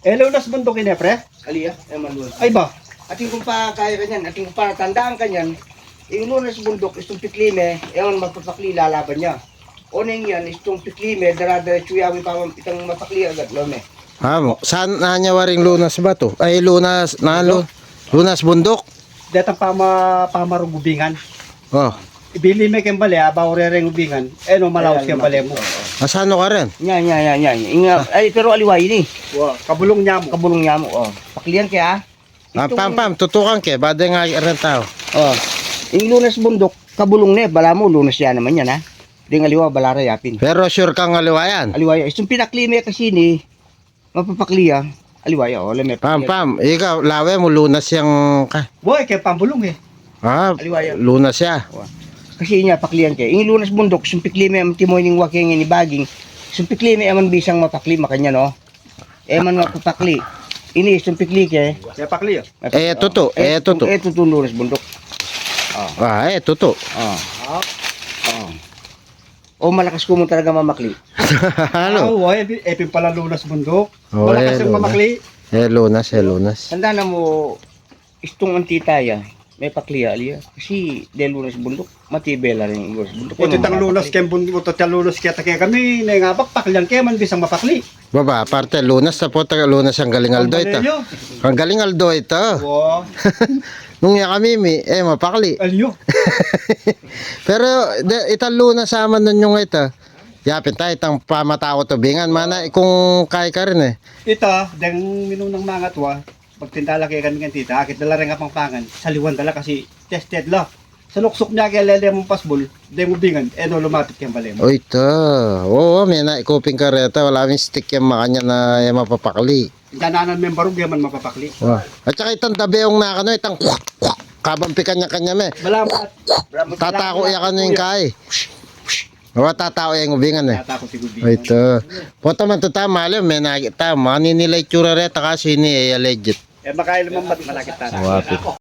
Lunas bundok ini, pre? Aliya, manual. Ay ba? Ating kung pa kaya kanyan, ating kung pa tandaan kanyan, yung lunas bundok, itong piklime, ewan magpapakli, lalaban niya. Oneng yan, itong piklime, daradaretso yawi pa itang mapakli agad, lome. Saan na niya waring lunas ba to? Ay, lunas, lunas bundok? Detang pamarong gubingan. Oh. Ibili may kembali, baurereng gubingan. No, malaos kembali mo. Asano ka rin? Yan. Ay, pero aliway ini. Wow, kabulong niya mo. Kabulong niya mo, oh. Pakliyan kaya, Pam, tutukan ke, bade nga rin tao. oh. Yung lunas bundok, kabulong na, bala mo, lunas yan naman yan, ha? Di nga aliwa, balara yapin. Pero sure kang aliwayan. Aliwaya, itong pinaklime kasi ni, mapapakliya, aliwaya, oh. Lame, Pam, ikaw, lawe mo lunas yung ka. Boy, kaya pambulong eh. Aliwaya. Lunas siya. Kasi niya, pakliyan kaya. Yung lunas bundok, yung piklime, timoy ng waking ni baging, yung piklime, eman bisang mapakli, makanya, no? Eman mapapakli. Ini, yung pikli kaya. Kaya pakli oh. Tuto. Ito lunas bundok. Tuto. O malakas ko mo talaga mamakli. Ano? Boy, epin pala lunas bundok. Oh, Malakas yung mamakli. Lunas. Tanda na mo, itong antitaya, may pakliya aliya. Kasi dahil lunas bundok, matibela rin yung lunas bundok. Ito tang lunas kaya bundok, ito tang lunas kaya takaya kami. Nangabak pakliyan kaya man bisang mapakli. Baba, parte lunas sa po lunas ang galing aldo ito. Ang galing aldo ito. Wow. Nung ya kami mapakli. Alyo. Pero itang lunas sama nun yung ito. Yapin tayo itang pamatao to bingan mana kung kaya ka rin eh. Ito, dang minum ng mga tuwa. Pagtindala kaya kami ng tita, akit dala rin nga pangpangan. Saliwan dala kasi tested la. Sa luksok niya kaya lele mong pasbol, dahil mo bingan, no lumapit kayang bali mo. O ito. Oo, may naikuping kareta. Wala kaming stick yung makanya na yung mapapakali. Dananan may barug yaman mapapakli. Wow. At saka itang tabi yung nakano, itang kabampikan niya kanya me. Malamat. Tatako ya kano yung kay. Mga tatao yung ubingan eh. Tatako si Gubi. O ito. Punta man ito tama, alam, may nakita. Maninilay tsura reta kasi ni legit. Makailan man malakit tayo. Wapit.